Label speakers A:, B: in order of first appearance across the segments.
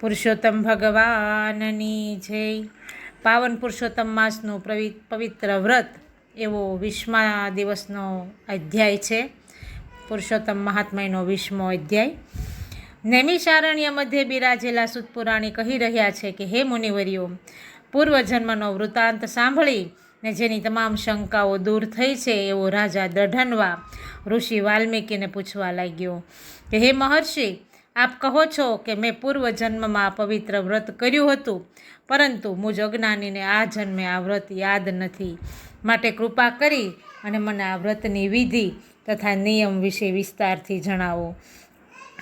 A: પુરુષોત્તમ ભગવાનની જય. પાવન પુરુષોત્તમ માસનું પવિત્ર વ્રત એવો 20મા દિવસનો અધ્યાય છે. પુરુષોત્તમ મહાત્મ્યનો 20મો અધ્યાય. નૈમિષારણ્ય મધ્યે બિરાજેલા સુતપુરાણી કહી રહ્યા છે કે હે મુનિવર્યો, પૂર્વજન્મનો વૃત્તાંત સાંભળી ને જેની તમામ શંકાઓ દૂર થઈ છે એવો રાજા દઢનવા ઋષિ વાલ્મીકીને પૂછવા લાગ્યો કે હે મહર્ષિ, આપ કહો છો કે મેં પૂર્વજન્મમાં પવિત્ર વ્રત કર્યું હતું, પરંતુ મુજ અજ્ઞાનીને આ જન્મે આ વ્રત યાદ નથી. માટે કૃપા કરી અને મને આ વ્રતની વિધિ તથા નિયમ વિશે વિસ્તારથી જણાવો.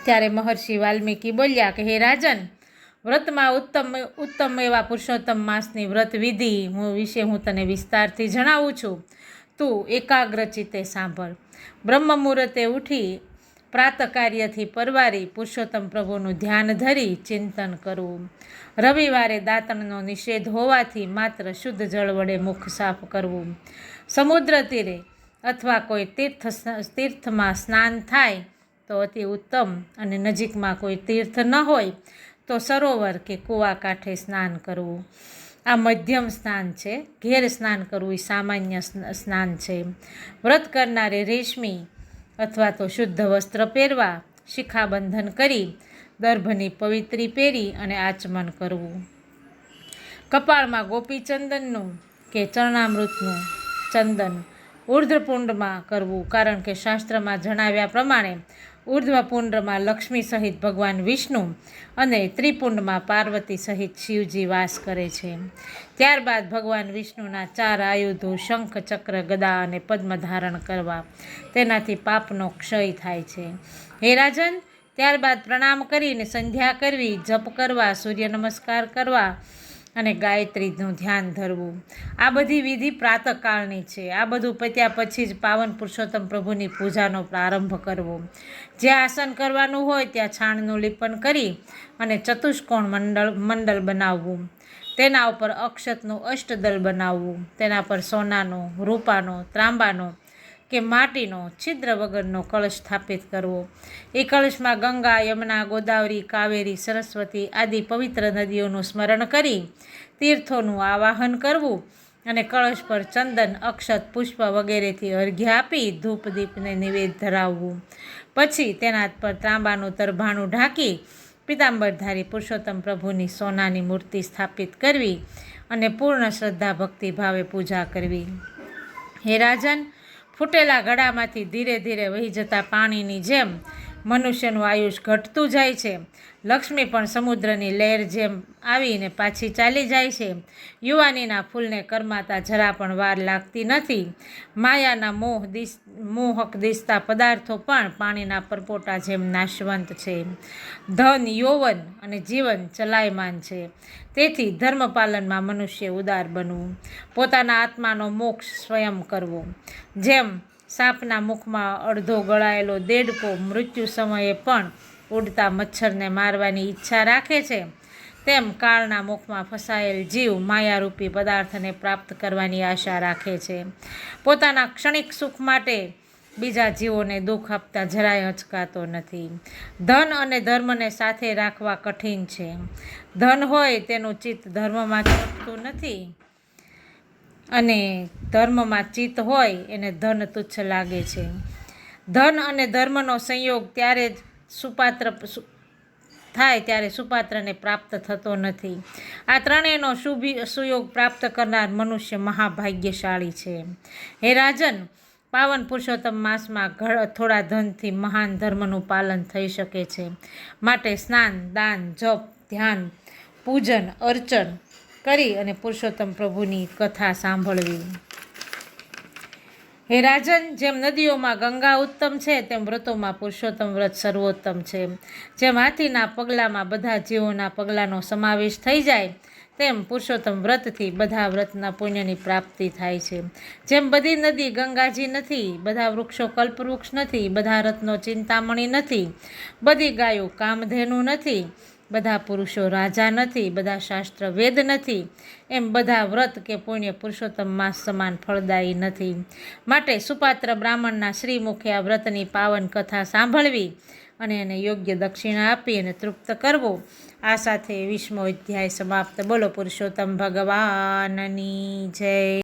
A: ત્યારે મહર્ષિ વાલ્મીકી બોલ્યા કે હે રાજન, વ્રતમાં ઉત્તમ એવા પુરુષોત્તમ માસની વ્રત વિધિ વિશે હું તને વિસ્તારથી જણાવું છું. તું એકાગ્ર ચિત્તે સાંભળ. બ્રહ્મ મુહૂર્તે ઉઠી પ્રાતકાર્યથી પરવારી પુરુષોત્તમ પ્રભુનું ધ્યાન ધરી ચિંતન કરવું. રવિવારે દાંતણનો નિષેધ હોવાથી માત્ર શુદ્ધ જળ વડે મુખ સાફ કરવું. સમુદ્ર તીરે અથવા કોઈ તીર્થમાં સ્નાન થાય તો અતિ ઉત્તમ, અને નજીકમાં કોઈ તીર્થ ન હોય તો સરોવર કે કૂવા કાંઠે સ્નાન કરવું. આ મધ્યમ સ્નાન છે. ઘેર સ્નાન કરવું એ સામાન્ય સ્નાન છે. વ્રત કરનારે રેશમી અથવા તો શુદ્ધ વસ્ત્ર પહેરવા, શિખાબંધન કરી દર્ભની પવિત્રી પહેરી અને આચમન કરવું. કપાળમાં ગોપીચંદનનું કે ચરણામૃતનું ચંદન ઉર્ધ્વપુંડમાં કરવું, કારણ કે શાસ્ત્રમાં જણાવ્યા પ્રમાણે ઉર્ધ્વપુંડમાં લક્ષ્મી સહિત ભગવાન વિષ્ણુ અને ત્રિપુંડમાં પાર્વતી સહિત શિવજી વાસ કરે છે. ત્યારબાદ ભગવાન વિષ્ણુના 4 આયુધો શંખ, ચક્ર, ગદા અને પદ્મ ધારણ કરવા. તેનાથી પાપનો ક્ષય થાય છે. હે રાજન, ત્યારબાદ પ્રણામ કરીને સંધ્યા કરવી, જપ કરવા, સૂર્ય નમસ્કાર કરવા અને ગાયત્રીનું ધ્યાન ધરવું. આ બધી વિધિ પ્રાતકાળની છે. આ બધું પત્યા પછી જ પાવન પુરુષોત્તમ પ્રભુની પૂજાનો પ્રારંભ કરવો. જ્યાં આસન કરવાનું હોય ત્યાં છાણનું લીપન કરી અને ચતુષ્કોણ મંડળ બનાવવું. તેના ઉપર અક્ષતનું અષ્ટદલ બનાવવું. તેના પર સોનાનો, રૂપાનો, ત્રાંબાનો કે માટીનો છિદ્ર વગરનો કળશ સ્થાપિત કરવો. એ કળશમાં ગંગા, યમુના, ગોદાવરી, કાવેરી, સરસ્વતી આદિ પવિત્ર નદીઓનું સ્મરણ કરી તીર્થોનું આવાહન કરવું અને કળશ પર ચંદન, અક્ષત, પુષ્પ વગેરેથી અર્ઘ્ય આપી ધૂપ દીપને નિવેદ ધરાવવું. પછી તેના પર તાંબાનું તરભાણું ઢાંકી પીતાંબરધારી પુરુષોત્તમ પ્રભુની સોનાની મૂર્તિ સ્થાપિત કરવી અને પૂર્ણ શ્રદ્ધા ભક્તિ ભાવે પૂજા કરવી. હે રાજન, ફૂટેલા ઘડામાંથી ધીરે ધીરે વહી જતા પાણીની જેમ મનુષ્યનું આયુષ ઘટતું જાય છે. લક્ષ્મી પણ સમુદ્રની લહેર જેમ આવીને પાછી ચાલી જાય છે. યુવાનીના ફૂલને કરમાતા જરા પણ વાર લાગતી નથી. માયાના મોહક દિસતા પદાર્થો પણ પાણીના પરપોટા જેમ નાશવંત છે. ધન, યૌવન અને જીવન ચલાયમાન છે. તેથી ધર્મપાલનમાં મનુષ્ય ઉદાર બનવું. પોતાના આત્માનો મોક્ષ સ્વયં કરવો. જેમ સાપના મુખમાં અડધો ગળાયેલો દેડકો મૃત્યુ સમયે પણ ઉડતા મચ્છરને મારવાની ઈચ્છા રાખે છે, તેમ કાળના મુખમાં ફસાયેલ જીવ માયારૂપી પદાર્થને પ્રાપ્ત કરવાની આશા રાખે છે. પોતાના ક્ષણિક સુખ માટે બીજા જીવોને દુઃખ આપતા જરાય હચકાતો નથી. ધન અને ધર્મને સાથે રાખવા કઠિન છે. ધન હોય તેનું ચિત્ત ધર્મમાં ચોંટતું નથી, અને ધર્મમાં ચિત્ત હોય એને ધન તુચ્છ લાગે છે. ધન અને ધર્મનો સંયોગ ત્યારે જ ત્યારે સુપાત્રને પ્રાપ્ત થતો નથી. આ ત્રણેયનો સુયોગ પ્રાપ્ત કરનાર મનુષ્ય મહાભાગ્યશાળી છે. હે રાજન, પાવન પુરુષોત્તમ માસમાં થોડા ધનથી મહાન ધર્મનું પાલન થઈ શકે છે. માટે સ્નાન, દાન, જપ, ધ્યાન, પૂજન, અર્ચન કરી અને પુરુષોત્તમ પ્રભુની કથા સાંભળવી. હે રાજન, જેમ નદીઓમાં ગંગા ઉત્તમ છે તેમ વ્રતોમાં પુરુષોત્તમ વ્રત સર્વોત્તમ છે. જેમ હાથીના પગલામાં બધા જીવોના પગલાંનો સમાવેશ થઈ જાય તેમ પુરુષોત્તમ વ્રતથી બધા વ્રતના પુણ્યની પ્રાપ્તિ થાય છે. જેમ બધી નદી ગંગાજી નથી, બધા વૃક્ષો કલ્પવૃક્ષ નથી, બધા રત્નો ચિંતામણી નથી, બધી ગાયો કામધેનુ નથી, બધા પુરુષો રાજા નથી, બધા શાસ્ત્ર વેદ નથી, એમ બધા વ્રત કે પુણ્ય પુરુષોત્તમ માસ સમાન ફળદાયી નથી. માટે સુપાત્ર બ્રાહ્મણના શ્રીમુખે આ વ્રતની પાવન કથા સાંભળવી અને એને યોગ્ય દક્ષિણા આપી અને તૃપ્ત કરવો. આ સાથે 20મો અધ્યાય સમાપ્ત. બોલો પુરુષોત્તમ ભગવાનની જય.